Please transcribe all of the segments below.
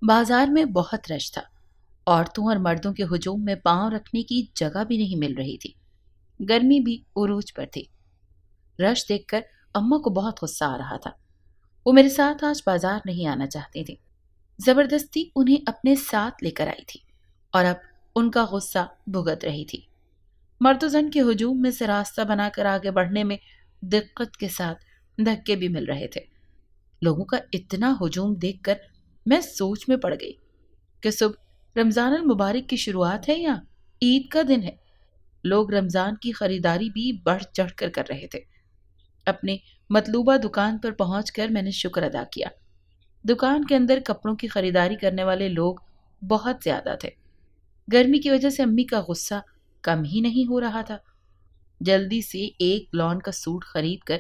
بازار میں بہت رش تھا۔ عورتوں اور مردوں کے ہجوم میں پاؤں رکھنے کی جگہ بھی نہیں مل رہی تھی۔ گرمی بھی عروج پر تھی۔ رش دیکھ کر اماں کو بہت غصہ آ رہا تھا۔ وہ میرے ساتھ آج بازار نہیں آنا چاہتی تھی۔ زبردستی انہیں اپنے ساتھ لے کر آئی تھی اور اب ان کا غصہ بھگت رہی تھی۔ مرد و زن کے ہجوم میں سے راستہ بنا کر آگے بڑھنے میں دقت کے ساتھ دھکے بھی مل رہے تھے۔ لوگوں کا اتنا ہجوم دیکھ کر میں سوچ میں پڑ گئی کہ صبح رمضان المبارک کی شروعات ہے یا عید کا دن ہے۔ لوگ رمضان کی خریداری بھی بڑھ چڑھ کر کر رہے تھے۔ اپنے مطلوبہ دکان پر پہنچ کر میں نے شکر ادا کیا۔ دکان کے اندر کپڑوں کی خریداری کرنے والے لوگ بہت زیادہ تھے۔ گرمی کی وجہ سے امی کا غصہ کم ہی نہیں ہو رہا تھا۔ جلدی سے ایک لون کا سوٹ خرید کر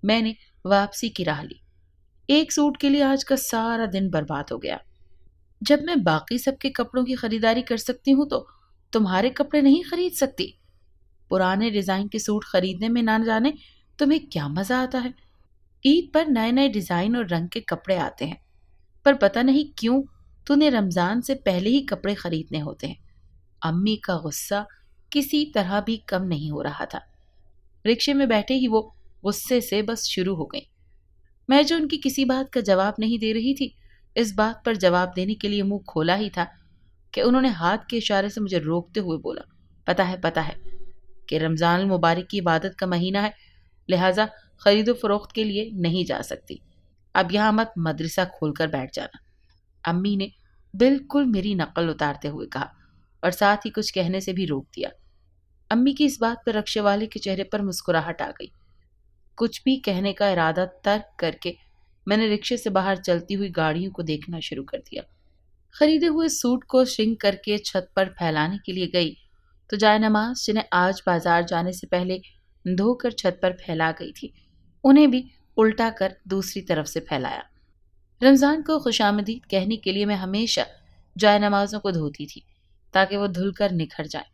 میں نے واپسی کی راہ لی۔ ایک سوٹ کے لیے آج کا سارا دن برباد ہو گیا۔ جب میں باقی سب کے کپڑوں کی خریداری کر سکتی ہوں تو تمہارے کپڑے نہیں خرید سکتی؟ پرانے ڈیزائن کے سوٹ خریدنے میں نہ جانے تمہیں کیا مزہ آتا ہے۔ عید پر نئے نئے ڈیزائن اور رنگ کے کپڑے آتے ہیں، پر پتہ نہیں کیوں تمہیں رمضان سے پہلے ہی کپڑے خریدنے ہوتے ہیں۔ امی کا غصہ کسی طرح بھی کم نہیں ہو رہا تھا۔ رکشے میں بیٹھے ہی وہ غصے سے بس شروع ہو گئی۔ میں جو ان کی کسی بات کا جواب نہیں دے رہی تھی، اس بات پر جواب دینے کے لیے منہ کھولا ہی تھا کہ انہوں نے ہاتھ کے اشارے سے مجھے روکتے ہوئے بولا، پتہ ہے کہ رمضان المبارک کی عبادت کا مہینہ ہے، لہٰذا خرید و فروخت کے لیے نہیں جا سکتی۔ اب یہاں مت مدرسہ کھول کر بیٹھ جانا۔ امی نے بالکل میری نقل اتارتے ہوئے کہا اور ساتھ ہی کچھ کہنے سے بھی روک دیا۔ امی کی اس بات پر رکشے والے کے چہرے پر مسکراہٹ آ گئی۔ کچھ بھی کہنے کا ارادہ ترک کر کے میں نے رکشے سے باہر چلتی ہوئی گاڑیوں کو دیکھنا شروع کر دیا۔ خریدے ہوئے سوٹ کو شرنک کر کے چھت پر پھیلانے کے لیے گئی تو جائے نماز جنہیں آج بازار جانے سے پہلے دھو کر چھت پر پھیلا گئی تھی، انہیں بھی الٹا کر دوسری طرف سے پھیلایا۔ رمضان کو خوش آمدید کہنے کے لیے میں ہمیشہ جائے نمازوں کو دھوتی تھی تاکہ وہ دھل کر نکھر جائیں۔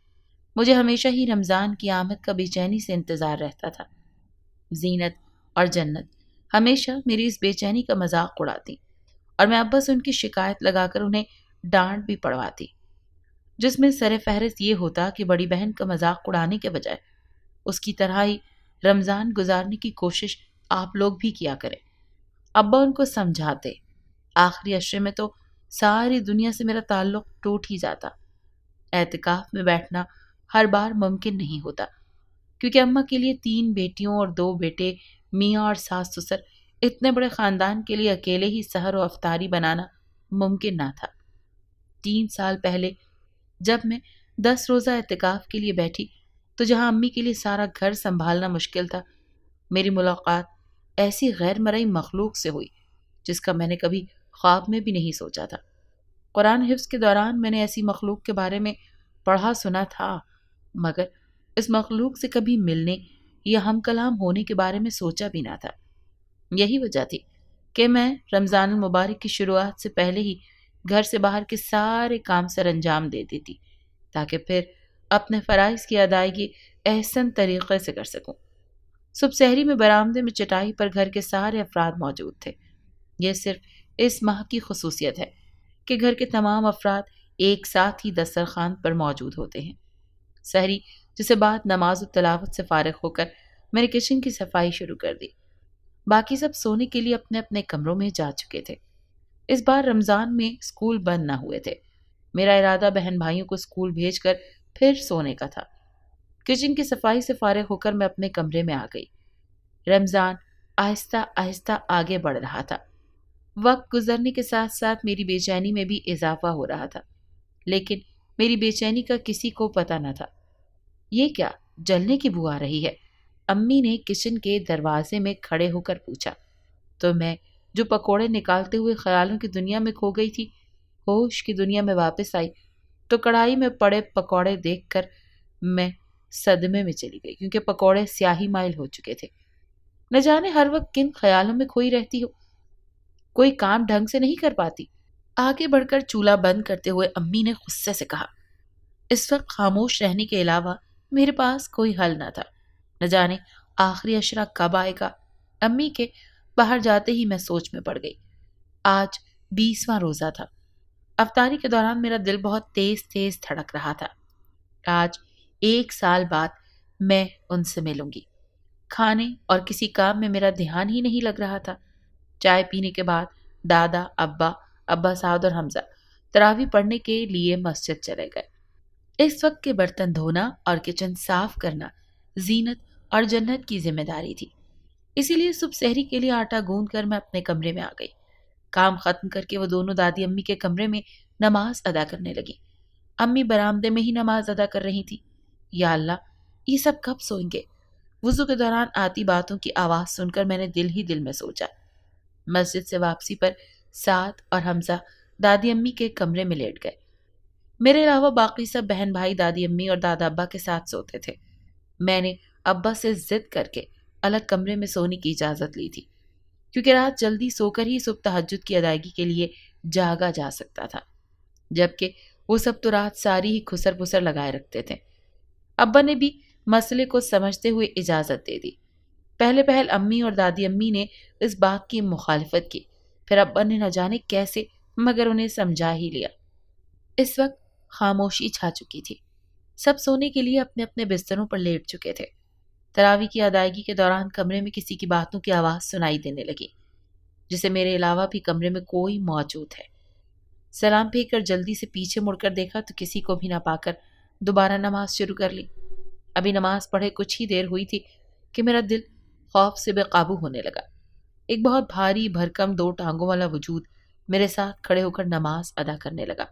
مجھے ہمیشہ ہی رمضان کی آمد کا بے چینی سے انتظار رہتا تھا۔ زینت اور جنت ہمیشہ میری اس بے چینی کا مذاق اڑاتی اور میں اب بس ان کی شکایت لگا کر انہیں ڈانٹ بھی پڑواتی، جس میں سر فہرست یہ ہوتا کہ بڑی بہن کا مذاق اڑانے کے بجائے اس کی طرح ہی رمضان گزارنے کی کوشش آپ لوگ بھی کیا کریں۔ ابا ان کو سمجھاتے، آخری عشرے میں تو ساری دنیا سے میرا تعلق ٹوٹ ہی جاتا۔ اعتکاف میں بیٹھنا ہر بار ممکن نہیں ہوتا کیونکہ اماں کے لیے 3 بیٹیوں اور 2 بیٹے، میاں اور ساس سسر، اتنے بڑے خاندان کے لیے اکیلے ہی سحر و افطاری بنانا ممکن نہ تھا۔ 3 سال پہلے جب میں 10 روزہ اعتکاف کے لیے بیٹھی تو جہاں امی کے لیے سارا گھر سنبھالنا مشکل تھا، میری ملاقات ایسی غیر مرئی مخلوق سے ہوئی جس کا میں نے کبھی خواب میں بھی نہیں سوچا تھا۔ قرآن حفظ کے دوران میں نے ایسی مخلوق کے بارے میں پڑھا سنا تھا، مگر اس مخلوق سے کبھی ملنے یا ہم کلام ہونے کے بارے میں سوچا بھی نہ تھا۔ یہی وجہ تھی کہ میں رمضان المبارک کی شروعات سے پہلے ہی گھر سے باہر کے سارے کام سر انجام دے دیتی تاکہ پھر اپنے فرائض کی ادائیگی احسن طریقے سے کر سکوں۔ صبح سحری میں برآمدے میں چٹائی پر گھر کے سارے افراد موجود تھے۔ یہ صرف اس ماہ کی خصوصیت ہے کہ گھر کے تمام افراد ایک ساتھ ہی دسترخوان پر موجود ہوتے ہیں۔ سحری جسے بعد نماز و تلاوت سے فارغ ہو کر میں نے کچن کی صفائی شروع کر دی۔ باقی سب سونے کے لیے اپنے اپنے کمروں میں جا چکے تھے۔ اس بار رمضان میں اسکول بند نہ ہوئے تھے۔ میرا ارادہ بہن بھائیوں کو اسکول بھیج کر پھر سونے کا تھا۔ کچن کی صفائی سے فارغ ہو کر میں اپنے کمرے میں آ گئی۔ رمضان آہستہ آہستہ آگے بڑھ رہا تھا۔ وقت گزرنے کے ساتھ ساتھ میری بے چینی میں بھی اضافہ ہو رہا تھا، لیکن میری بے چینی کا کسی کو پتہ نہ تھا۔ یہ کیا جلنے کی بو آ رہی ہے؟ امی نے کچن کے دروازے میں کھڑے ہو کر پوچھا تو میں جو پکوڑے نکالتے ہوئے خیالوں کی دنیا میں کھو گئی تھی، ہوش کی دنیا میں واپس آئی تو کڑھائی میں پڑے پکوڑے دیکھ کر میں صدمے میں چلی گئی کیونکہ پکوڑے سیاہی مائل ہو چکے تھے۔ نہ جانے ہر وقت کن خیالوں میں کھوئی رہتی ہو، کوئی کام ڈھنگ سے نہیں کر پاتی۔ آگے بڑھ کر چولہا بند کرتے ہوئے امی نے غصے سے کہا۔ اس وقت خاموش رہنے کے علاوہ میرے پاس کوئی حل نہ تھا۔ نہ جانے آخری عشرہ کب آئے گا۔ امی کے باہر جاتے ہی میں سوچ میں پڑ گئی۔ آج 20واں روزہ تھا۔ افطاری کے دوران میرا دل بہت تیز تیز دھڑک رہا تھا۔ آج 1 سال بعد میں ان سے ملوں گی۔ کھانے اور کسی کام میں میرا دھیان ہی نہیں لگ رہا تھا۔ چائے پینے کے بعد دادا، ابا سعد اور حمزہ تراویح پڑھنے کے لیے مسجد چلے گئے۔ اس وقت کے برتن دھونا اور کچن صاف کرنا زینت اور جنت کی ذمہ داری تھی، اسی لیے صبح سحری کے لیے آٹا گوندھ کر میں اپنے کمرے میں آ گئی۔ کام ختم کر کے وہ دونوں دادی امی کے کمرے میں نماز ادا کرنے لگی۔ امی برآمدے میں ہی نماز ادا کر رہی تھی۔ یا اللہ، یہ سب کب سوئیں گے؟ وضو کے دوران آتی باتوں کی آواز سن کر میں نے دل ہی دل میں سوچا۔ مسجد سے واپسی پر سعد اور حمزہ دادی امی کے کمرے میں لیٹ گئے۔ میرے علاوہ باقی سب بہن بھائی دادی امی اور دادا ابا کے ساتھ سوتے تھے۔ میں نے ابا سے ضد کر کے الگ کمرے میں سونے کی اجازت لی تھی، کیونکہ رات جلدی سو کر ہی صبح تہجد کی ادائیگی کے لیے جاگا جا سکتا تھا، جبکہ وہ سب تو رات ساری ہی خسر پسر لگائے رکھتے تھے۔ ابا نے بھی مسئلے کو سمجھتے ہوئے اجازت دے دی۔ پہل امی اور دادی امی نے اس بات کی مخالفت کی، پھر ابا نے نہ جانے کیسے مگر انہیں سمجھا ہی لیا۔ اس وقت خاموشی چھا چکی تھی۔ سب سونے کے لیے اپنے اپنے بستروں پر لیٹ چکے تھے۔ تراویح کی ادائیگی کے دوران کمرے میں کسی کی باتوں کی آواز سنائی دینے لگی، جسے میرے علاوہ بھی کمرے میں کوئی موجود ہے۔ سلام پھیر کر جلدی سے پیچھے مڑ کر دیکھا تو کسی کو بھی نہ پا کر دوبارہ نماز شروع کر لی۔ ابھی نماز پڑھے کچھ ہی دیر ہوئی تھی کہ میرا دل خوف سے بے قابو ہونے لگا۔ ایک بہت بھاری بھرکم 2 ٹانگوں والا وجود میرے ساتھ کھڑے ہو کر نماز ادا کرنے لگا۔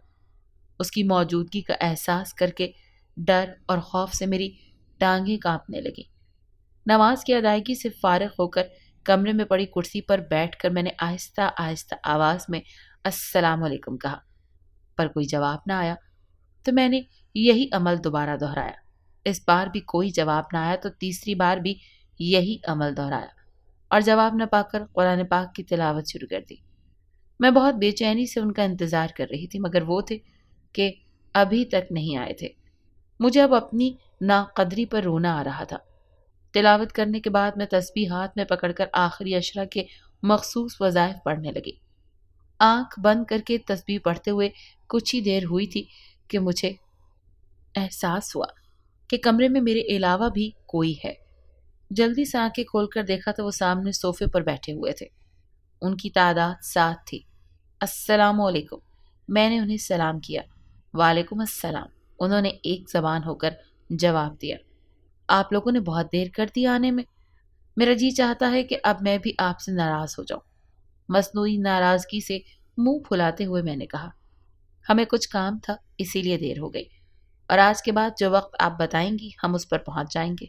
اس کی موجودگی کا احساس کر کے ڈر اور خوف سے میری ٹانگیں کانپنے لگیں۔ نماز کی ادائیگی سے فارغ ہو کر کمرے میں پڑی کرسی پر بیٹھ کر میں نے آہستہ آہستہ آواز میں السلام علیکم کہا، پر کوئی جواب نہ آیا، تو میں نے یہی عمل دوبارہ دہرایا۔ اس بار بھی کوئی جواب نہ آیا تو تیسری بار بھی یہی عمل دہرایا اور جواب نہ پا کر قرآن پاک کی تلاوت شروع کر دی۔ میں بہت بے چینی سے ان کا انتظار کر رہی تھی، مگر وہ تھے کہ ابھی تک نہیں آئے تھے۔ مجھے اب اپنی ناقدری پر رونا آ رہا تھا۔ تلاوت کرنے کے بعد میں تسبیح ہاتھ میں پکڑ کر آخری اشرا کے مخصوص وظائف پڑھنے لگی۔ آنکھ بند کر کے تسبیح پڑھتے ہوئے کچھ ہی دیر ہوئی تھی کہ مجھے احساس ہوا کہ کمرے میں میرے علاوہ بھی کوئی ہے۔ جلدی سے آنکھیں کھول کر دیکھا تو وہ سامنے صوفے پر بیٹھے ہوئے تھے۔ ان کی تعداد 7 تھی۔ السلام علیکم، میں نے انہیں سلام کیا۔ وعلیکم السلام، انہوں نے ایک زبان ہو کر جواب دیا۔ آپ لوگوں نے بہت دیر کر دی آنے میں، میرا جی چاہتا ہے کہ اب میں بھی آپ سے ناراض ہو جاؤں۔ مصنوعی ناراضگی سے منہ پھلاتے ہوئے میں نے کہا، ہمیں کچھ کام تھا اسی لیے دیر ہو گئی، اور آج کے بعد جو وقت آپ بتائیں گی ہم اس پر پہنچ جائیں گے۔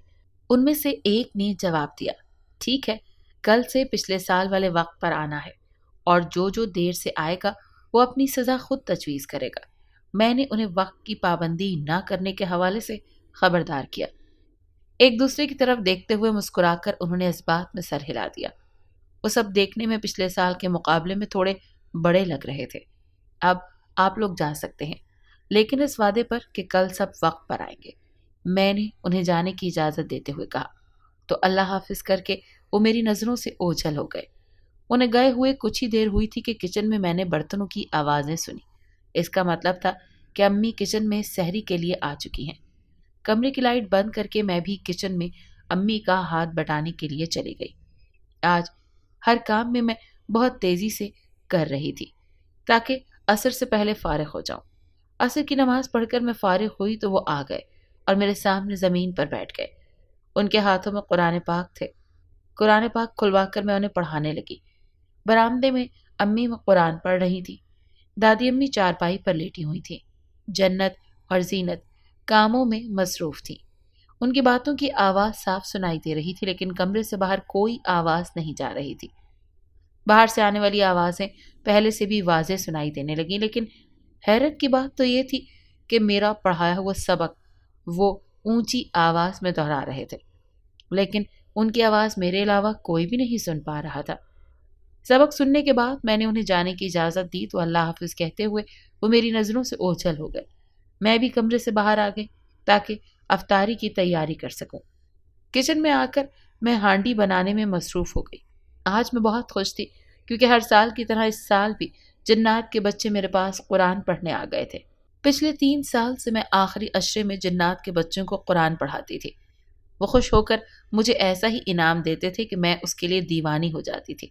ان میں سے ایک نے جواب دیا، ٹھیک ہے، کل سے پچھلے سال والے وقت پر آنا ہے، اور جو دیر سے آئے گا وہ اپنی سزا خود تجویز کرے گا۔ میں نے انہیں وقت کی پابندی نہ کرنے کے حوالے سے خبردار کیا۔ ایک دوسرے کی طرف دیکھتے ہوئے مسکرا کر انہوں نے اس بات میں سر ہلا دیا۔ وہ سب دیکھنے میں پچھلے سال کے مقابلے میں تھوڑے بڑے لگ رہے تھے۔ اب آپ لوگ جا سکتے ہیں، لیکن اس وعدے پر کہ کل سب وقت پر آئیں گے۔ میں نے انہیں جانے کی اجازت دیتے ہوئے کہا تو اللہ حافظ کر کے وہ میری نظروں سے اوجھل ہو گئے۔ انہیں گئے ہوئے کچھ ہی دیر ہوئی تھی کہ کچن میں میں نے برتنوں کی آوازیں سنی۔ اس کا مطلب تھا کہ امی کچن میں سحری کے لیے آ چکی ہیں۔ کمرے کی لائٹ بند کر کے میں بھی کچن میں امی کا ہاتھ بٹانے کے لیے چلی گئی۔ آج ہر کام میں بہت تیزی سے کر رہی تھی تاکہ عصر سے پہلے فارغ ہو جاؤں۔ عصر کی نماز پڑھ کر میں فارغ ہوئی تو وہ آ گئے اور میرے سامنے زمین پر بیٹھ گئے۔ ان کے ہاتھوں میں قرآن پاک تھے۔ قرآن پاک کھلوا کر میں انہیں پڑھانے لگی۔ برآمدے میں امی قرآن پڑھ رہی تھی۔ دادی امی چارپائی پر لیٹی ہوئی تھیں۔ جنت اور زینت کاموں میں مصروف تھی۔ ان کی باتوں کی آواز صاف سنائی دے رہی تھی، لیکن کمرے سے باہر کوئی آواز نہیں جا رہی تھی۔ باہر سے آنے والی آوازیں پہلے سے بھی واضح سنائی دینے لگیں، لیکن حیرت کی بات تو یہ تھی کہ میرا پڑھایا ہوا سبق وہ اونچی آواز میں دہرا رہے تھے، لیکن ان کی آواز میرے علاوہ کوئی بھی نہیں سن پا رہا تھا۔ سبق سننے کے بعد میں نے انہیں جانے کی اجازت دی تو اللہ حافظ کہتے ہوئے وہ میری نظروں سے اوجھل ہو گئے۔ میں بھی کمرے سے باہر آ گئی تاکہ افطاری کی تیاری کر سکوں۔ کچن میں آ کر میں ہانڈی بنانے میں مصروف ہو گئی۔ آج میں بہت خوش تھی کیونکہ ہر سال کی طرح اس سال بھی جنات کے بچے میرے پاس قرآن پڑھنے آ گئے تھے۔ پچھلے 3 سال سے میں آخری عشرے میں جنات کے بچوں کو قرآن پڑھاتی تھی۔ وہ خوش ہو کر مجھے ایسا ہی انعام دیتے تھے کہ میں اس کے لیے دیوانی ہو جاتی تھی۔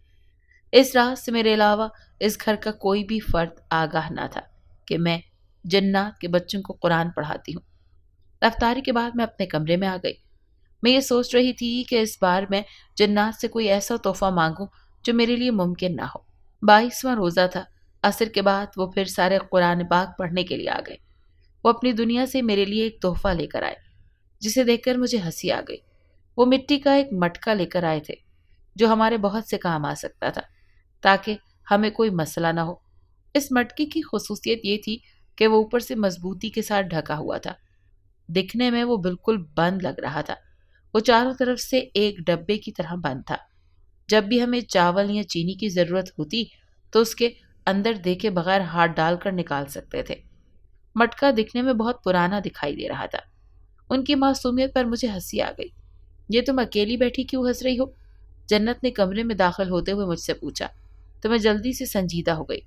اس راز سے میرے علاوہ اس گھر کا کوئی بھی فرد آگاہ نہ تھا کہ میں جنات کے بچوں کو قرآن پڑھاتی ہوں۔ افطاری کے بعد میں اپنے کمرے میں آ گئی۔ میں یہ سوچ رہی تھی کہ اس بار میں جنات سے کوئی ایسا تحفہ مانگوں جو میرے لیے ممکن نہ ہو۔ 22واں روزہ تھا۔ عصر کے بعد وہ پھر سارے قرآن پاک پڑھنے کے لیے آ گئے۔ وہ اپنی دنیا سے میرے لیے ایک تحفہ لے کر آئے جسے دیکھ کر مجھے ہنسی آ گئی۔ وہ مٹی کا ایک مٹکا لے کر آئے تھے جو ہمارے بہت سے کام آ سکتا تھا تاکہ ہمیں کوئی مسئلہ نہ ہو۔ اس مٹکے کی خصوصیت یہ تھی کہ وہ اوپر سے مضبوطی کے ساتھ ڈھکا ہوا تھا۔ دکھنے میں وہ بالکل بند لگ رہا تھا۔ وہ چاروں طرف سے ایک ڈبے کی طرح بند تھا۔ جب بھی ہمیں چاول یا چینی کی ضرورت ہوتی تو اس کے اندر دیکھے بغیر ہاتھ ڈال کر نکال سکتے تھے۔ مٹکا دکھنے میں بہت پرانا دکھائی دے رہا تھا۔ ان کی معصومیت پر مجھے ہنسی آ گئی۔ یہ تم اکیلی بیٹھی کیوں ہنس رہی ہو؟ جنت نے کمرے میں داخل ہوتے ہوئے مجھ سے پوچھا تو میں جلدی سے سنجیدہ ہو گئی۔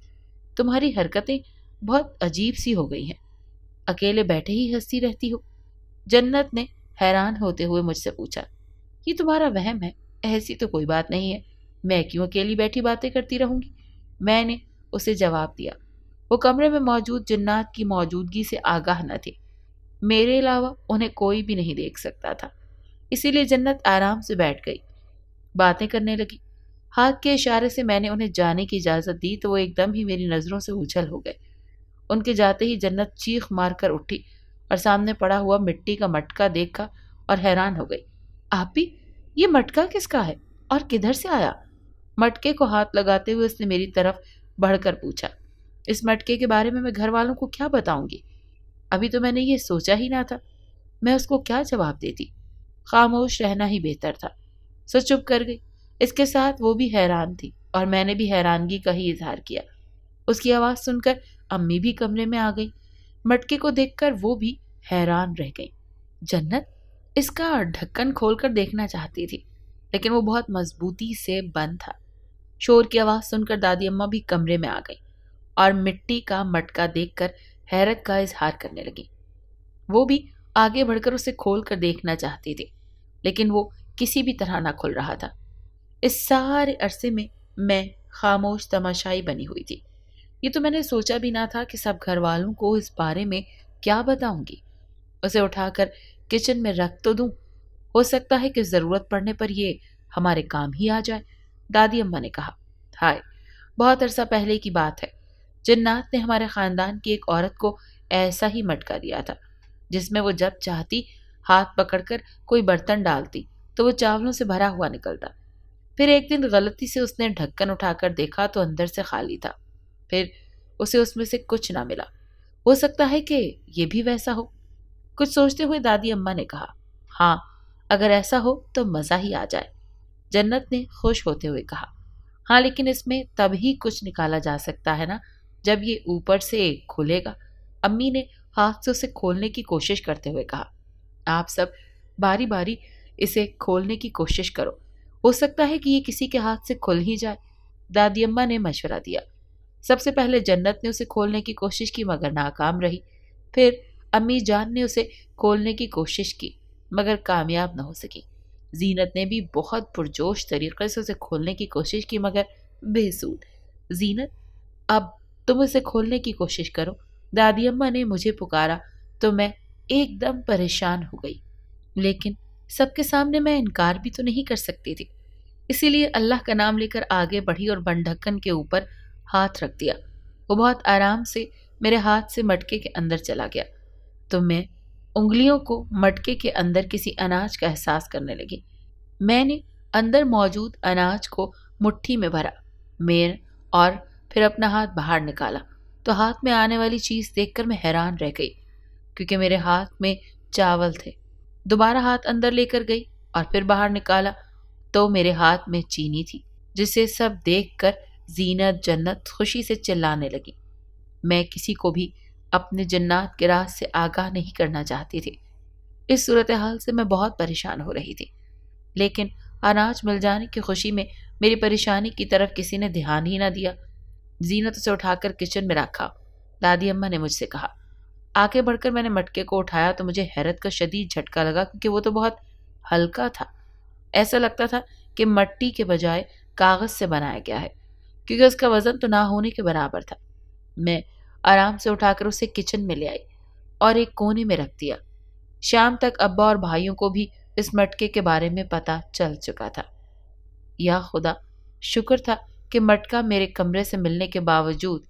تمہاری حرکتیں بہت عجیب سی ہو گئی ہیں۔ اکیلے بیٹھے ہی ہنستی رہتی ہو؟ جنت نے حیران ہوتے ہوئے مجھ سے پوچھا۔ یہ تمہارا وہم ہے، ایسی تو کوئی بات نہیں ہے۔ میں کیوں اکیلی بیٹھی باتیں کرتی رہوں گی؟ میں نے اسے جواب دیا۔ وہ کمرے میں موجود جنات کی موجودگی سے آگاہ نہ تھے۔ میرے علاوہ انہیں کوئی بھی نہیں دیکھ سکتا تھا، اسی لیے جنت آرام سے بیٹھ گئی، باتیں کرنے لگی۔ ہاتھ کے اشارے سے میں نے انہیں جانے کی اجازت دی تو وہ ایک دم ہی میری نظروں سے اوجھل ہو گئے۔ ان کے جاتے ہی جنت چیخ مار کر اٹھی اور سامنے پڑا ہوا مٹی کا مٹکا دیکھا اور حیران ہو گئی۔ آپی، یہ مٹکا کس کا ہے اور کدھر سے آیا؟ مٹکے کو ہاتھ لگاتے ہوئے اس نے میری طرف بڑھ کر پوچھا۔ اس مٹکے کے بارے میں گھر والوں کو کیا بتاؤں گی؟ ابھی تو میں نے یہ سوچا ہی نہ تھا۔ میں اس کو کیا جواب دیتی؟ خاموش رہنا ہی بہتر تھا، سو چپ کر گئی۔ اس کے ساتھ وہ بھی حیران تھی اور میں نے بھی حیرانگی کا ہی اظہار کیا۔ اس کی آواز سن کر امی بھی کمرے میں آ گئی۔ مٹکے کو دیکھ کر وہ بھی حیران رہ گئی۔ جنت اس کا ڈھکن کھول کر دیکھنا چاہتی تھی لیکن وہ بہت مضبوطی سے بند تھا۔ شور کی آواز سن کر دادی اماں بھی کمرے میں آ گئی اور مٹی کا مٹکا دیکھ کر حیرت کا اظہار کرنے لگی۔ وہ بھی آگے بڑھ کر اسے کھول کر دیکھنا چاہتی تھی لیکن وہ کسی بھی طرح نہ کھل رہا تھا۔ اس سارے عرصے میں خاموش تماشائی بنی ہوئی تھی۔ یہ تو میں نے سوچا بھی نہ تھا کہ سب گھر والوں کو اس بارے میں کیا بتاؤں گی۔ اسے اٹھا کر کچن میں رکھ تو دوں، ہو سکتا ہے کہ ضرورت پڑنے پر یہ ہمارے کام ہی آ جائے، دادی اماں نے کہا۔ ہائے، بہت عرصہ پہلے کی بات ہے، جنات نے ہمارے خاندان کی ایک عورت کو ایسا ہی مٹکا دیا تھا جس میں وہ جب چاہتی ہاتھ پکڑ کر کوئی برتن ڈالتی تو وہ چاولوں سے بھرا ہوا نکلتا۔ پھر ایک دن غلطی سے اس نے ڈھکن اٹھا کر دیکھا تو اندر سے خالی تھا۔ پھر اسے اس میں سے کچھ نہ ملا۔ ہو سکتا ہے کہ یہ بھی ویسا ہو۔ کچھ سوچتے ہوئے دادی اماں نے کہا، ہاں، اگر ایسا ہو تو مزہ ہی آ جائے۔ جنت نے خوش ہوتے ہوئے کہا، ہاں، لیکن اس میں تب ہی کچھ نکالا جا سکتا ہے نا جب یہ اوپر سے کھلے گا۔ امی نے ہاتھ سے اسے کھولنے کی کوشش کرتے ہوئے کہا، آپ سب باری باری اسے کھولنے کی کوشش کرو، ہو سکتا ہے کہ یہ کسی کے ہاتھ سے کھل ہی جائے۔ دادی اماں نے مشورہ دیا۔ سب سے پہلے جنت نے اسے کھولنے کی کوشش کی مگر ناکام رہی۔ پھر امی جان نے اسے کھولنے کی کوشش کی مگر کامیاب نہ ہو سکی۔ زینت نے بھی بہت پرجوش طریقے سے اسے کھولنے کی کوشش کی مگر بے سود۔ زینت، اب تم اسے کھولنے کی کوشش کرو، دادی اماں نے مجھے پکارا تو میں ایک دم پریشان ہو گئی، لیکن سب کے سامنے میں انکار بھی تو نہیں کر سکتی تھی، اسی لیے اللہ کا نام لے کر آگے بڑھی اور بند ڈھکن کے اوپر ہاتھ رکھ دیا۔ وہ بہت آرام سے میرے ہاتھ سے مٹکے کے اندر چلا گیا تو میں انگلیوں کو مٹکے کے اندر کسی اناج کا احساس کرنے لگی۔ میں نے اندر موجود اناج کو مٹھی میں بھرا اور پھر اپنا ہاتھ باہر نکالا تو ہاتھ میں آنے والی چیز دیکھ کر میں حیران رہ گئی کیونکہ میرے ہاتھ میں چاول تھے۔ دوبارہ ہاتھ اندر لے کر گئی اور پھر باہر نکالا تو میرے ہاتھ میں چینی تھی، جسے سب دیکھ کر زینت جنت خوشی سے چلانے لگی۔ میں کسی کو بھی اپنے جنات کے راز سے آگاہ نہیں کرنا چاہتی تھی۔ اس صورتحال سے میں بہت پریشان ہو رہی تھی، لیکن اناج مل جانے کی خوشی میں میری پریشانی کی طرف کسی نے دھیان ہی نہ دیا۔ زینت اسے اٹھا کر کچن میں رکھا، دادی اماں نے مجھ سے کہا۔ آگے بڑھ کر میں نے مٹکے کو اٹھایا تو مجھے حیرت کا شدید جھٹکا لگا، کیونکہ وہ تو بہت ہلکا تھا۔ ایسا لگتا تھا کہ مٹی کے بجائے کاغذ سے بنایا گیا ہے، کیونکہ اس کا وزن تو نہ ہونے کے برابر تھا۔ میں آرام سے اٹھا کر اسے کچن میں لے آئی اور ایک کونے میں رکھ دیا۔ شام تک ابا اور بھائیوں کو بھی اس مٹکے کے بارے میں پتہ چل چکا تھا۔ یا خدا، شکر تھا کہ مٹکا میرے کمرے سے ملنے کے باوجود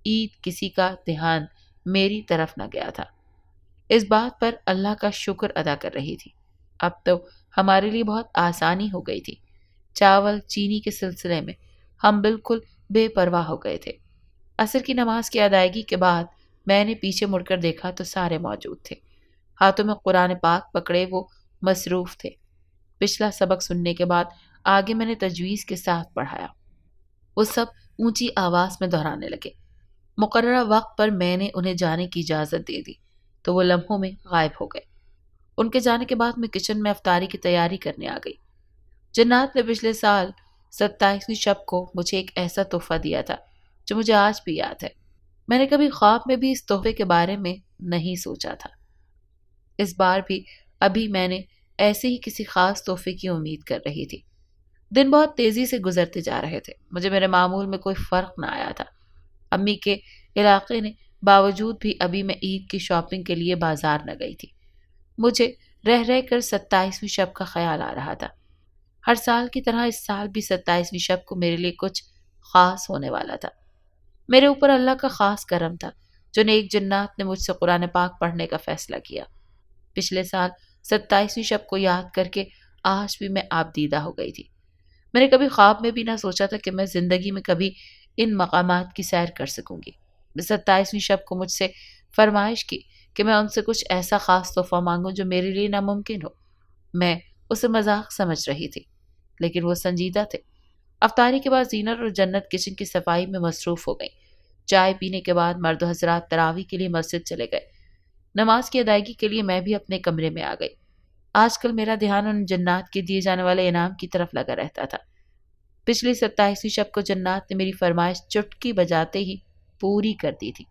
عید کسی کا دھیان میری طرف نہ گیا تھا۔ اس بات پر اللہ کا شکر ادا کر رہی تھی۔ اب تو ہمارے لیے بہت آسانی ہو گئی تھی۔ چاول چینی کے سلسلے میں ہم بالکل بے پرواہ ہو گئے تھے۔ عصر کی نماز کی ادائیگی کے بعد میں نے پیچھے مڑ کر دیکھا تو سارے موجود تھے، ہاتھوں میں قرآن پاک پکڑے وہ مصروف تھے۔ پچھلا سبق سننے کے بعد آگے میں نے تجویز کے ساتھ پڑھایا۔ وہ سب اونچی آواز میں دہرانے لگے۔ مقررہ وقت پر میں نے انہیں جانے کی اجازت دے دی تو وہ لمحوں میں غائب ہو گئے۔ ان کے جانے کے بعد میں کچن میں افطاری کی تیاری کرنے آ گئی۔ جنات نے پچھلے سال 27ویں شب کو مجھے ایک ایسا تحفہ دیا تھا جو مجھے آج بھی یاد ہے۔ میں نے کبھی خواب میں بھی اس تحفے کے بارے میں نہیں سوچا تھا۔ اس بار بھی ابھی میں نے ایسے ہی کسی خاص تحفے کی امید کر رہی تھی۔ دن بہت تیزی سے گزرتے جا رہے تھے۔ مجھے میرے معمول میں کوئی فرق نہ آیا تھا۔ امی کے علاقے نے باوجود بھی ابھی میں عید کی شاپنگ کے لیے بازار نہ گئی تھی۔ مجھے رہ رہ کر 27ویں شب کا خیال آ رہا تھا۔ ہر سال کی طرح اس سال بھی 27ویں شب کو میرے لیے کچھ خاص ہونے والا تھا۔ میرے اوپر اللہ کا خاص کرم تھا جو نیک جنات نے مجھ سے قرآن پاک پڑھنے کا فیصلہ کیا۔ پچھلے سال 27ویں شب کو یاد کر کے آج بھی میں آبدیدہ ہو گئی تھی۔ میں نے کبھی خواب میں بھی نہ سوچا تھا کہ میں زندگی میں کبھی ان مقامات کی سیر کر سکوں گی۔ 27ویں شب کو مجھ سے فرمائش کی کہ میں ان سے کچھ ایسا خاص تحفہ مانگوں جو میرے لیے ناممکن ہو۔ میں اسے مذاق سمجھ رہی تھی، لیکن وہ سنجیدہ تھے۔ افطاری کے بعد زینت اور جنت کچن کی صفائی میں مصروف ہو گئیں۔ چائے پینے کے بعد مرد و حضرات تراویح کے لیے مسجد چلے گئے۔ نماز کی ادائیگی کے لیے میں بھی اپنے کمرے میں آ گئی۔ آج کل میرا دھیان ان جنات کے دیے جانے والے انعام کی طرف لگا رہتا تھا۔ پچھلی 27ویں شب کو جنات نے میری فرمائش چٹکی بجاتے ہی پوری کر دی تھی۔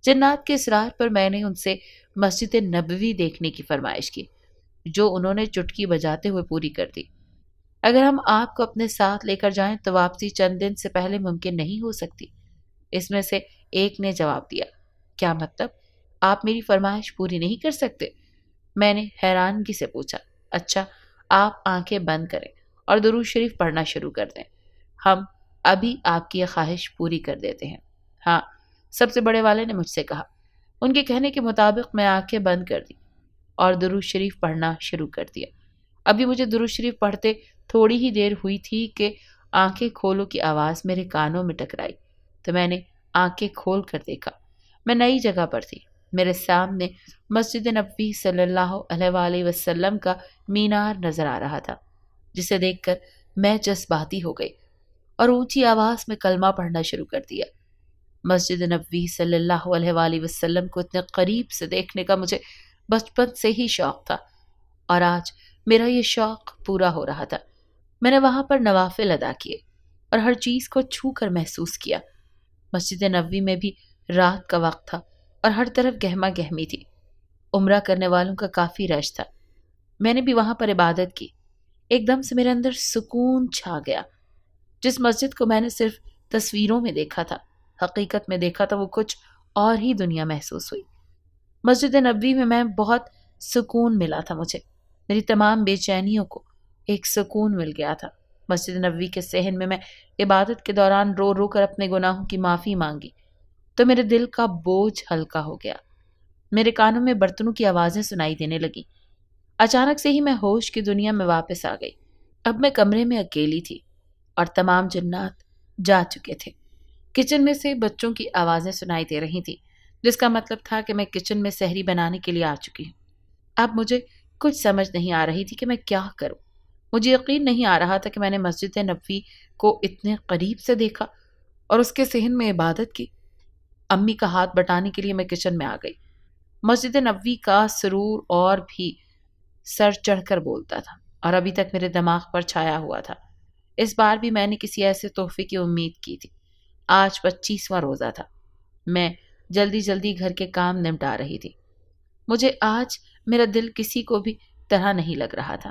جنات کے اصرار پر میں نے ان سے مسجد نبوی دیکھنے کی فرمائش کی، جو انہوں نے چٹکی بجاتے ہوئے پوری کر دی۔ اگر ہم آپ کو اپنے ساتھ لے کر جائیں تو واپسی چند دن سے پہلے ممکن نہیں ہو سکتی۔ اس میں سے ایک نے جواب دیا، کیا مطلب؟ آپ میری فرمائش پوری نہیں کر سکتے؟ میں نے حیرانگی سے پوچھا۔ اچھا، آپ آنکھیں بند کریں اور درود شریف پڑھنا شروع کر دیں، ہم ابھی آپ کی یہ خواہش پوری کر دیتے ہیں۔ ہاں، سب سے بڑے والے نے مجھ سے کہا۔ ان کے کہنے کے مطابق میں آنکھیں بند کر دی اور درود شریف پڑھنا شروع کر دیا۔ ابھی مجھے درود شریف پڑھتے تھوڑی ہی دیر ہوئی تھی کہ آنکھیں کھولو کی آواز میرے کانوں میں ٹکرائی تو میں نے آنکھیں کھول کر دیکھا۔ میں نئی جگہ پر تھی۔ میرے سامنے مسجد نبوی صلی اللہ علیہ وآلہ وسلم کا مینار نظر آ رہا تھا، جسے دیکھ کر میں جذباتی ہو گئی اور اونچی آواز میں کلمہ پڑھنا شروع کر دیا۔ مسجد نبوی صلی اللہ علیہ وآلہ وسلم کو اتنے قریب سے دیکھنے کا مجھے بچپن سے ہی شوق تھا اور آج میرا یہ شوق پورا ہو رہا تھا۔ میں نے وہاں پر نوافل ادا کیے اور ہر چیز کو چھو کر محسوس کیا۔ مسجد نبوی میں بھی رات کا وقت تھا اور ہر طرف گہما گہمی تھی۔ عمرہ کرنے والوں کا کافی رش تھا۔ میں نے بھی وہاں پر عبادت کی۔ ایک دم سے میرے اندر سکون چھا گیا۔ جس مسجد کو میں نے صرف تصویروں میں دیکھا تھا، حقیقت میں دیکھا تھا، وہ کچھ اور ہی دنیا محسوس ہوئی۔ مسجد نبوی میں بہت سکون ملا تھا مجھے۔ میری تمام بے چینیوں کو ایک سکون مل گیا تھا۔ مسجد نبوی کے صحن میں عبادت کے دوران رو رو کر اپنے گناہوں کی معافی مانگی تو میرے دل کا بوجھ ہلکا ہو گیا۔ میرے کانوں میں برتنوں کی آوازیں سنائی دینے لگیں۔ اچانک سے ہی میں ہوش کی دنیا میں واپس آ گئی۔ اب میں کمرے میں اکیلی تھی اور تمام جنات جا چکے تھے۔ کچن میں سے بچوں کی آوازیں سنائی دے رہی تھیں، جس کا مطلب تھا کہ میں کچن میں سحری بنانے کے لیے آ چکی ہوں۔ اب مجھے کچھ سمجھ نہیں آ رہی تھی کہ میں کیا کروں۔ مجھے یقین نہیں آ رہا تھا کہ میں نے مسجد نبوی کو اتنے قریب سے دیکھا اور اس کے صحن میں عبادت کی۔ امی کا ہاتھ بٹانے کے لیے میں کچن میں آ گئی۔ مسجد نبوی کا سرور اور بھی سر چڑھ کر بولتا تھا اور ابھی تک میرے دماغ پر چھایا ہوا تھا۔ اس بار بھی میں نے کسی ایسے تحفے کی امید کی تھی۔ آج 25واں روزہ تھا۔ میں جلدی جلدی گھر کے کام نمٹا رہی تھی۔ مجھے آج میرا دل کسی کو بھی طرح نہیں لگ رہا تھا۔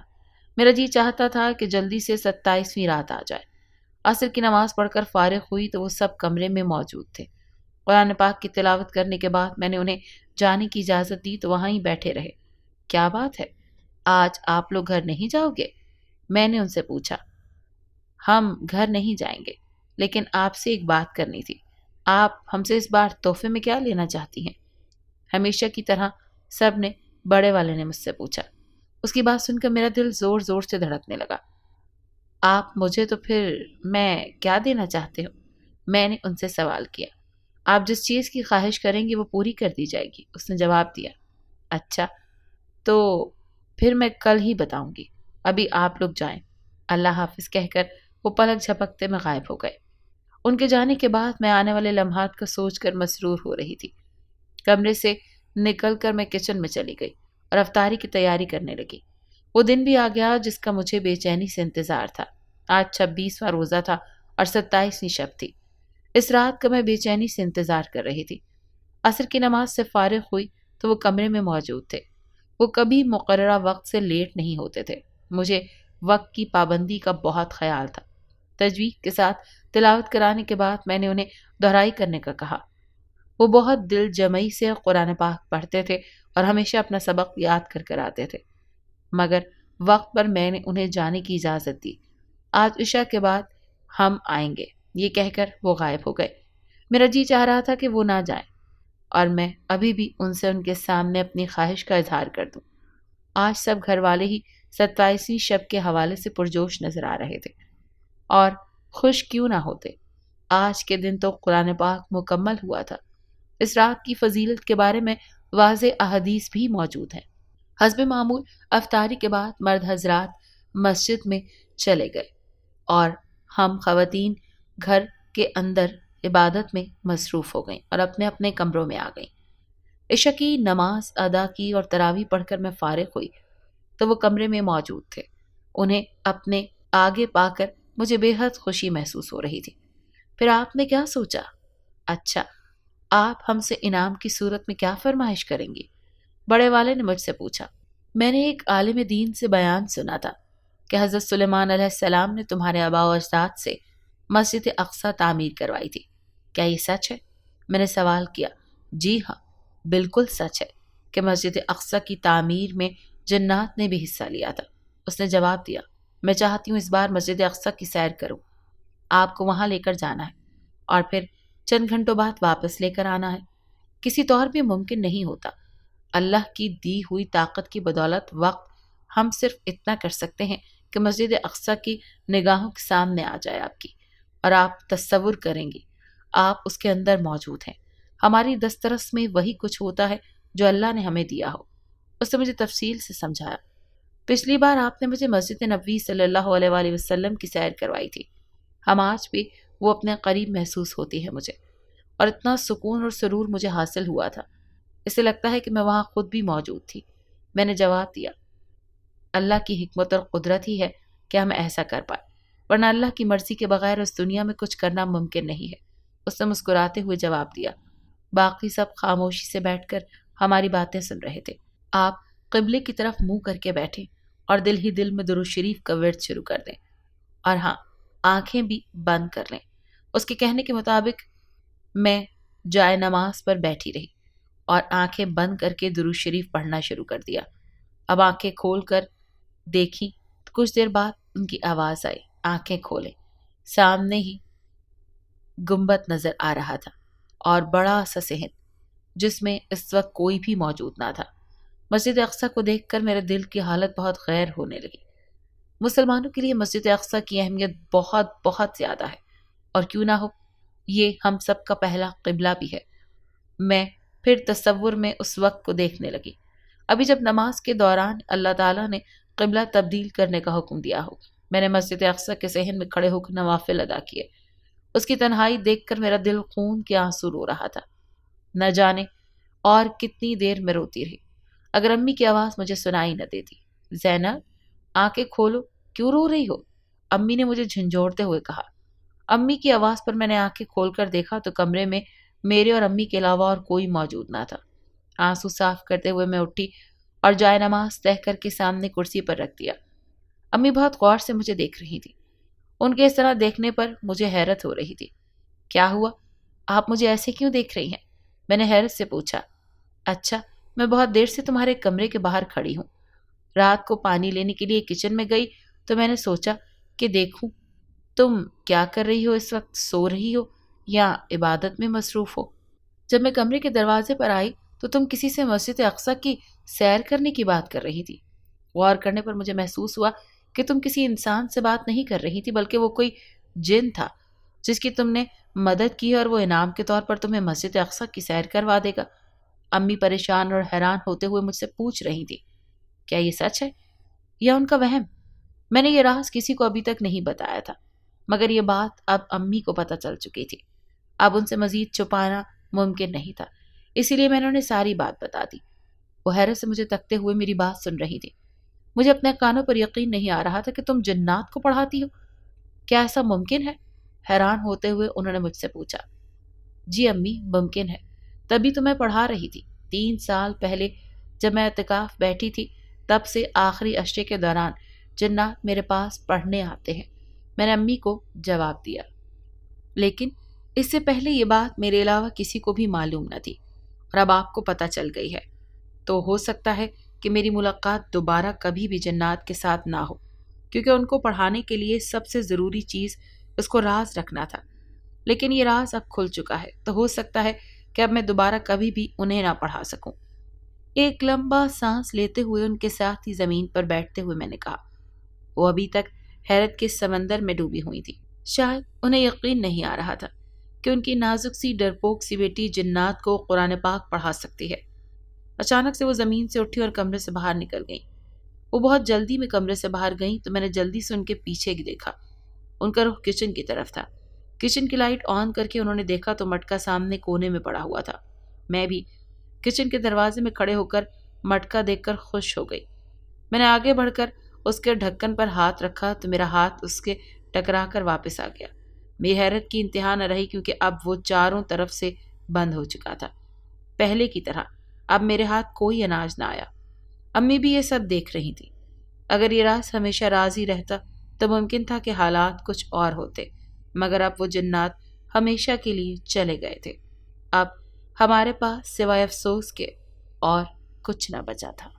میرا جی چاہتا تھا کہ جلدی سے 27ویں رات آ جائے۔ عصر کی نماز پڑھ کر فارغ ہوئی تو وہ سب کمرے میں موجود تھے۔ قرآن پاک کی تلاوت کرنے کے بعد میں نے انہیں جانے کی اجازت دی تو وہاں ہی بیٹھے رہے۔ کیا بات ہے، آج آپ لوگ گھر نہیں جاؤ گے؟ میں نے ان سے پوچھا۔ ہم گھر نہیں جائیں گے، لیکن آپ سے ایک بات کرنی تھی۔ آپ ہم سے اس بار تحفے میں کیا لینا چاہتی ہیں؟ ہمیشہ کی طرح سب نے بڑے والے نے مجھ سے پوچھا۔ اس کی بات سن کر میرا دل زور زور سے دھڑکنے لگا۔ آپ مجھے تو پھر میں کیا دینا چاہتے ہو؟ میں نے ان سے سوال کیا۔ آپ جس چیز کی خواہش کریں گے وہ پوری کر دی جائے گی، اس نے جواب دیا۔ اچھا، تو پھر میں کل ہی بتاؤں گی، ابھی آپ لوگ جائیں۔ اللہ حافظ کہہ کر وہ پلک جھپکتے میں غائب ہو گئے۔ ان کے جانے کے بعد میں آنے والے لمحات کا سوچ کر مسرور ہو رہی تھی۔ کمرے سے نکل کر میں کچن میں چلی گئی اور افطاری کی تیاری کرنے لگی۔ وہ دن بھی آ گیا جس کا مجھے بے چینی سے انتظار تھا۔ آج 26واں روزہ تھا اور 27ویں شب تھی۔ اس رات کا میں بے چینی سے انتظار کر رہی تھی۔ عصر کی نماز سے فارغ ہوئی تو وہ کمرے میں موجود تھے۔ وہ کبھی مقررہ وقت سے لیٹ نہیں ہوتے تھے۔ مجھے وقت کی پابندی کا بہت خیال تھا۔ تجوید کے ساتھ تلاوت کرانے کے بعد میں نے انہیں دہرائی کرنے کا کہا۔ وہ بہت دل جمعی سے قرآن پاک پڑھتے تھے اور ہمیشہ اپنا سبق یاد کر کر آتے تھے، مگر وقت پر میں نے انہیں جانے کی اجازت دی۔ آج عشاء کے بعد ہم آئیں گے، یہ کہہ کر وہ غائب ہو گئے۔ میرا جی چاہ رہا تھا کہ وہ نہ جائیں اور میں ابھی بھی ان سے ان کے سامنے اپنی خواہش کا اظہار کر دوں۔ آج سب گھر والے ہی 27ویں شب کے حوالے سے پرجوش نظر آ رہے تھے، اور خوش کیوں نہ ہوتے۔ آج کے دن تو قرآن پاک مکمل ہوا تھا۔ اس رات کی فضیلت کے بارے میں واضح احادیث بھی موجود ہیں۔ حسب معمول افطاری کے بعد مرد حضرات مسجد میں چلے گئے اور ہم خواتین گھر کے اندر عبادت میں مصروف ہو گئیں اور اپنے اپنے کمروں میں آ گئیں۔ عشاء کی نماز ادا کی اور تراویح پڑھ کر میں فارغ ہوئی تو وہ کمرے میں موجود تھے۔ انہیں اپنے آگے پا کر مجھے بے حد خوشی محسوس ہو رہی تھی۔ پھر آپ نے کیا سوچا؟ اچھا، آپ ہم سے انعام کی صورت میں کیا فرمائش کریں گی؟ بڑے والے نے مجھ سے پوچھا۔ میں نے ایک عالم دین سے بیان سنا تھا کہ حضرت سلیمان علیہ السلام نے تمہارے آباء و اجداد سے مسجد اقصیٰ تعمیر کروائی تھی، کیا یہ سچ ہے؟ میں نے سوال کیا۔ جی ہاں، بالکل سچ ہے کہ مسجد اقصیٰ کی تعمیر میں جنات نے بھی حصہ لیا تھا، اس نے جواب دیا۔ میں چاہتی ہوں اس بار مسجد اقصیٰ کی سیر کروں۔ آپ کو وہاں لے کر جانا ہے اور پھر چند گھنٹوں بعد واپس لے کر آنا ہے۔ کسی طور بھی ممکن نہیں ہوتا۔ اللہ کی دی ہوئی طاقت کی بدولت وقت ہم صرف اتنا کر سکتے ہیں کہ مسجد اقصیٰ کی نگاہوں کے سامنے آ جائے آپ کی، اور آپ تصور کریں گی آپ اس کے اندر موجود ہیں۔ ہماری دسترس میں وہی کچھ ہوتا ہے جو اللہ نے ہمیں دیا ہو۔ اس نے مجھے تفصیل سے سمجھایا۔ پچھلی بار آپ نے مجھے مسجد نبوی صلی اللہ علیہ وآلہ وسلم کی سیر کروائی تھی۔ ہم آج بھی وہ اپنے قریب محسوس ہوتی ہے مجھے، اور اتنا سکون اور سرور مجھے حاصل ہوا تھا، اسے لگتا ہے کہ میں وہاں خود بھی موجود تھی۔ میں نے جواب دیا، اللہ کی حکمت اور قدرت ہی ہے کہ ہم ایسا کر پائے، ورنہ اللہ کی مرضی کے بغیر اس دنیا میں کچھ کرنا ممکن نہیں ہے۔ اس نے مسکراتے ہوئے جواب دیا۔ باقی سب خاموشی سے بیٹھ کر ہماری باتیں سن رہے تھے۔ آپ قبلے کی طرف منہ کر کے بیٹھیں اور دل ہی دل میں درود شریف کا ورد شروع کر دیں، اور ہاں، آنکھیں بھی بند کر لیں۔ اس کے کہنے کے مطابق میں جائے نماز پر بیٹھی رہی اور آنکھیں بند کر کے درود شریف پڑھنا شروع کر دیا۔ اب آنکھیں کھول کر دیکھی تو کچھ دیر بعد ان کی آواز آئی، آنکھیں کھولیں۔ سامنے ہی گنبد نظر آ رہا تھا اور بڑا سا صحن، جس میں اس وقت کوئی بھی موجود نہ تھا۔ مسجد اقصیٰ کو دیکھ کر میرے دل کی حالت بہت غیر ہونے لگی۔ مسلمانوں کے لیے مسجد اقصیٰ کی اہمیت بہت بہت زیادہ ہے، اور کیوں نہ ہو، یہ ہم سب کا پہلا قبلہ بھی ہے۔ میں پھر تصور میں اس وقت کو دیکھنے لگی، ابھی جب نماز کے دوران اللہ تعالیٰ نے قبلہ تبدیل کرنے کا حکم دیا ہو۔ میں نے مسجد اقصیٰ کے صحن میں کھڑے ہو کر نوافل ادا کیے۔ اس کی تنہائی دیکھ کر میرا دل خون کے آنسو رو رہا تھا۔ نہ جانے اور کتنی دیر میں روتی رہی، اگر امی کی آواز مجھے سنائی نہ دیتی۔ زینب، آنکھیں کھولو، کیوں رو رہی ہو؟ امی نے مجھے جھنجھوڑتے ہوئے کہا۔ امی کی آواز پر میں نے آنکھیں کھول کر دیکھا تو کمرے میں میرے اور امی کے علاوہ اور کوئی موجود نہ تھا۔ آنسو صاف کرتے ہوئے میں اٹھی اور جائے نماز تہہ کر کے سامنے کرسی پر رکھ دیا۔ امی بہت غور سے مجھے دیکھ رہی تھی۔ ان کے اس طرح دیکھنے پر مجھے حیرت ہو رہی تھی۔ کیا ہوا؟ آپ مجھے ایسے کیوں دیکھ رہی ہیں؟ میں نے حیرت سے پوچھا۔ اچھا، میں بہت دیر سے تمہارے کمرے کے باہر کھڑی ہوں۔ رات کو پانی لینے کے لیے کچن میں گئی تو میں نے سوچا کہ دیکھوں تم کیا کر رہی ہو، اس وقت سو رہی ہو یا عبادت میں مصروف ہو۔ جب میں کمرے کے دروازے پر آئی تو تم کسی سے مسجد اقصی کی سیر کرنے کی بات کر رہی تھی۔ غور کرنے پر مجھے محسوس ہوا کہ تم کسی انسان سے بات نہیں کر رہی تھی بلکہ وہ کوئی جن تھا جس کی تم نے مدد کی اور وہ انعام کے طور پر تمہیں مسجد اقصی کی سیر کروا دے گا۔ امی پریشان اور حیران ہوتے ہوئے مجھ سے پوچھ رہی تھی، کیا یہ سچ ہے یا ان کا وہم؟ میں نے یہ راز کسی کو ابھی تک نہیں بتایا تھا، مگر یہ بات اب امی کو پتہ چل چکی تھی۔ اب ان سے مزید چھپانا ممکن نہیں تھا، اسی لیے میں نے انہیں ساری بات بتا دی۔ وہ حیرت سے مجھے تکتے ہوئے میری بات سن رہی تھی۔ مجھے اپنے کانوں پر یقین نہیں آ رہا تھا کہ تم جنات کو پڑھاتی ہو۔ کیا ایسا ممکن ہے؟ حیران ہوتے ہوئے انہوں نے مجھ سے پوچھا۔ جی امی، ممکن ہے، تبھی تو میں پڑھا رہی تھی۔ 3 سال پہلے جب میں اعتکاف بیٹھی تھی تب سے آخری عشرے کے دوران جنات میرے پاس پڑھنے آتے ہیں، میں نے امی کو جواب دیا۔ لیکن اس سے پہلے یہ بات میرے علاوہ کسی کو بھی معلوم نہ تھی اور اب آپ کو پتہ چل گئی ہے، تو ہو سکتا ہے کہ میری ملاقات دوبارہ کبھی بھی جنات کے ساتھ نہ ہو، کیونکہ ان کو پڑھانے کے لیے سب سے ضروری چیز اس کو راز رکھنا تھا۔ لیکن یہ راز اب کھل چکا ہے، تو ہو سکتا ہے کہ اب میں دوبارہ کبھی بھی انہیں نہ پڑھا سکوں۔ ایک لمبا سانس لیتے ہوئے ان کے ساتھ ہی زمین پر بیٹھتے ہوئے میں نے کہا۔ وہ ابھی تک حیرت کے سمندر میں ڈوبی ہوئی تھی۔ شاید انہیں یقین نہیں آ رہا تھا کہ ان کی نازک سی ڈرپوک سی بیٹی جنات کو قرآن پاک پڑھا سکتی ہے۔ اچانک سے وہ زمین سے اٹھی اور کمرے سے باہر نکل گئیں۔ وہ بہت جلدی میں کمرے سے باہر گئیں تو میں نے جلدی سے ان کے پیچھے دیکھا۔ ان کا رخ کچن کی طرف تھا۔ کچن کی لائٹ آن کر کے انہوں نے دیکھا تو مٹکا سامنے کونے میں پڑا ہوا تھا۔ میں بھی کچن کے دروازے میں کھڑے ہو کر مٹکا دیکھ کر خوش ہو گئی۔ میں نے آگے بڑھ کر اس کے ڈھکن پر ہاتھ رکھا تو میرا ہاتھ اس کے ٹکرا کر واپس آ گیا۔ میری حیرت کی انتہا نہ رہی کیونکہ اب وہ چاروں طرف سے بند ہو چکا تھا۔ پہلے کی طرح اب میرے ہاتھ کوئی اناج نہ آیا۔ امی بھی یہ سب دیکھ رہی تھی۔ اگر یہ راز ہمیشہ راز ہی رہتا تو ممکن تھا کہ حالات کچھ اور ہوتے، مگر اب وہ جنات ہمیشہ کے لیے چلے گئے تھے۔ اب ہمارے پاس سوائے افسوس کے اور کچھ نہ بچا تھا۔